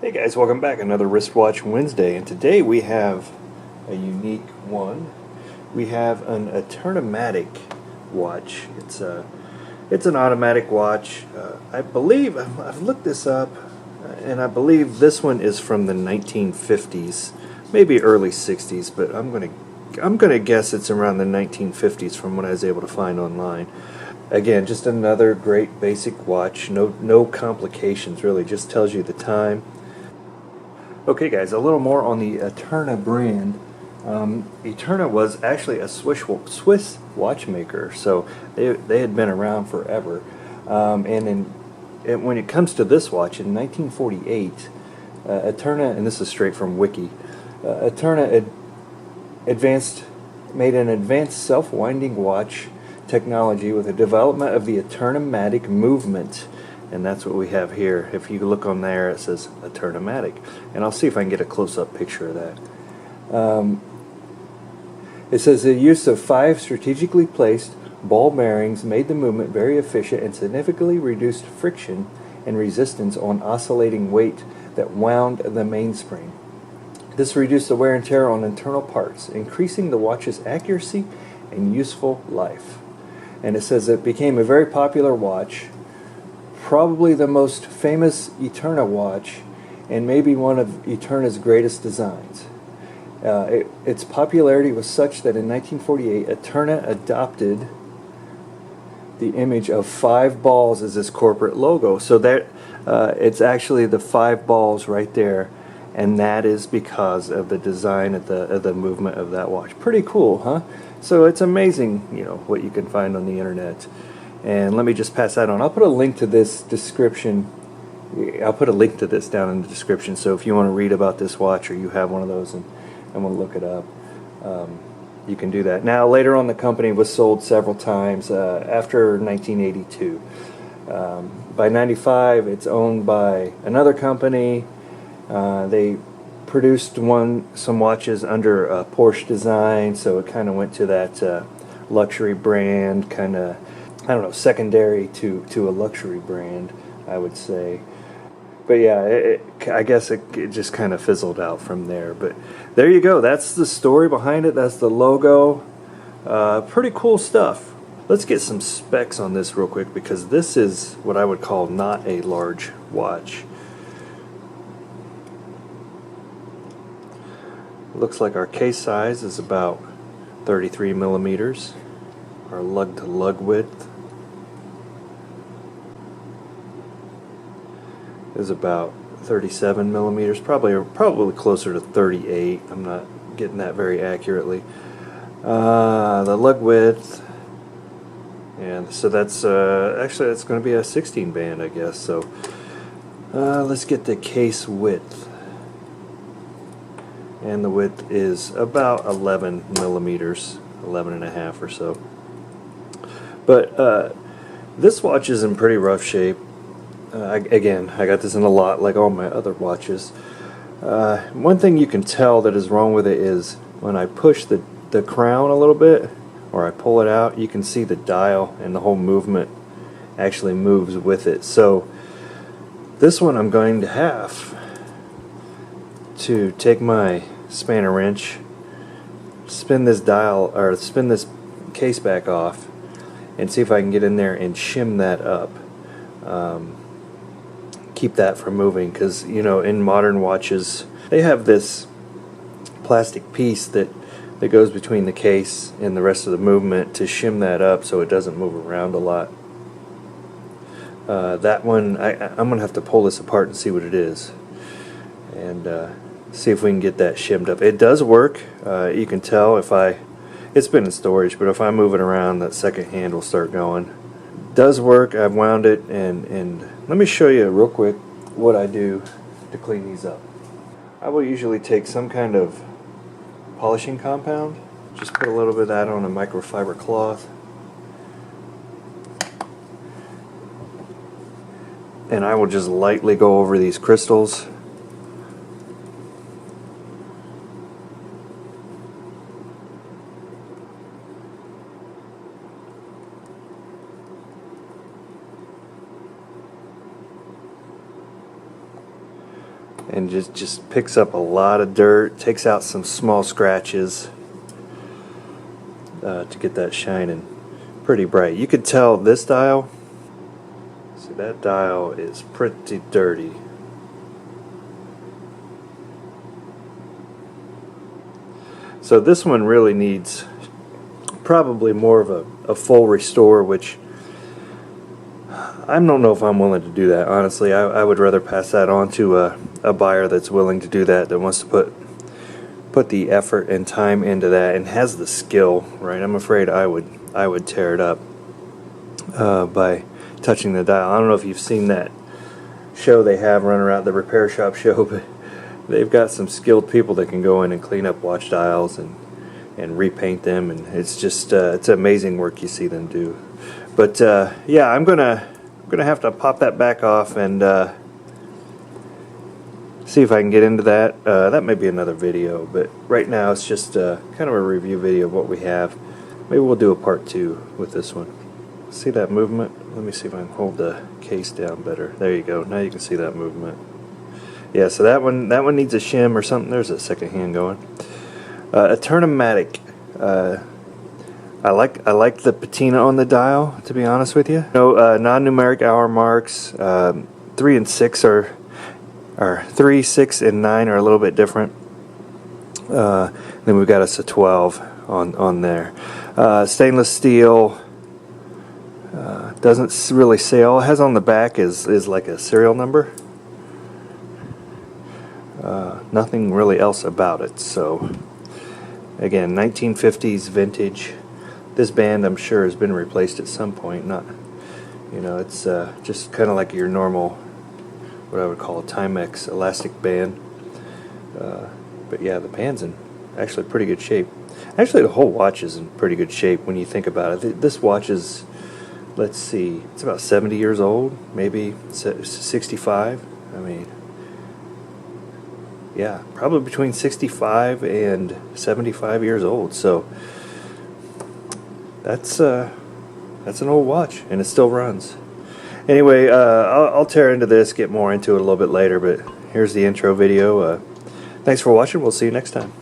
Hey guys, welcome back. Another Wristwatch Wednesday, and today we have a unique one. We have an Eternamatic watch. It's an automatic watch. I believe I've looked this up, and I believe this one is from the 1950s, maybe early 60s, but I'm gonna guess it's around the 1950s from what I was able to find online. Again, just another great basic watch. No complications really. Just tells you the time. Okay guys, a little more on the Eterna brand. Eterna was actually a Swiss watchmaker, so they had been around forever. When it comes to this watch, in 1948, Eterna, and this is straight from Wiki, Eterna made an advanced self-winding watch technology with the development of the Eternamatic movement. And that's what we have here. If you look on there, it says Eternamatic. And I'll see if I can get a close-up picture of that. It says the use of 5 strategically placed ball bearings made the movement very efficient and significantly reduced friction and resistance on oscillating weight that wound the mainspring. This reduced the wear and tear on internal parts, increasing the watch's accuracy and useful life. And it says it became a very popular watch, probably the most famous Eterna watch, and maybe one of Eterna's greatest designs. Its popularity was such that in 1948, Eterna adopted the image of 5 balls as its corporate logo. So that it's actually the 5 balls right there, and that is because of the design of the movement of that watch. Pretty cool, huh? So it's amazing, what you can find on the internet. And let me just pass that on. I'll put a link to this description. I'll put a link to this down in the description. So if you want to read about this watch, or you have one of those and want to look it up, you can do that. Now, later on, the company was sold several times after 1982. By 95, it's owned by another company. They produced some watches under Porsche design, so it kind of went to that luxury brand, kind of, I don't know, secondary to a luxury brand, I would say. But yeah, I guess it just kind of fizzled out from there. But there you go. That's the story behind it. That's the logo. Pretty cool stuff. Let's get some specs on this real quick, because this is what I would call not a large watch. Looks like our case size is about 33 millimeters. Our lug-to-lug width is about 37 millimeters, probably closer to 38. I'm not getting that very accurately. The lug width, and so that's actually that's going to be a 16 band, I guess. So let's get the case width, and the width is about 11 millimeters, 11 and a half or so. But this watch is in pretty rough shape. Again, I got this in a lot, like all my other watches. One thing you can tell that is wrong with it is when I push the crown a little bit, or I pull it out, you can see the dial and the whole movement actually moves with it. So this one, I'm going to have to take my spanner wrench, spin this dial, or spin this case back off, and see if I can get in there and shim that up. Keep that from moving, because in modern watches they have this plastic piece that goes between the case and the rest of the movement to shim that up so it doesn't move around a lot. That one, I'm gonna have to pull this apart and see what it is, and see if we can get that shimmed up. It does work. You can tell it's been in storage, but if I move it around, that second hand will start going. Does work. I've wound it, and let me show you real quick what I do to clean these up. I will usually take some kind of polishing compound, just put a little bit of that on a microfiber cloth, and I will just lightly go over these crystals. and just picks up a lot of dirt, takes out some small scratches to get that shining pretty bright. You could tell this dial, see, that dial is pretty dirty. So this one really needs probably more of a full restore, which I don't know if I'm willing to do that, honestly. I would rather pass that on to a buyer that's willing to do that, that wants to put the effort and time into that and has the skill, right? I'm afraid I would tear it up by touching the dial. I don't know if you've seen that show they have running around, the repair shop show, but they've got some skilled people that can go in and clean up watch dials and repaint them, and it's just it's amazing work you see them do. But yeah, I'm gonna have to pop that back off and see if I can get into that. That may be another video, but right now it's just kind of a review video of what we have. Maybe we'll do a part 2 with this one. See that movement? Let me see if I can hold the case down better. There you go. Now you can see that movement. Yeah, so that one needs a shim or something. There's a second hand going. Eternamatic. I like the patina on the dial, to be honest with you. No non-numeric hour marks. 3 and 6 are 3, 6, and 9 are a little bit different. Then we've got us a 12 on there. Stainless steel. Doesn't really say. All it has on the back is like a serial number. Nothing really else about it. So again, 1950s vintage. This band, I'm sure, has been replaced at some point. Not, you know, it's just kind of like your normal, what I would call a Timex elastic band. But yeah, the band's in actually pretty good shape. Actually, the whole watch is in pretty good shape when you think about it. This watch is, let's see, it's about 70 years old, maybe 65. I mean, yeah, probably between 65 and 75 years old. So that's an old watch, and it still runs. Anyway, I'll tear into this, get more into it a little bit later, but here's the intro video. Thanks for watching. We'll see you next time.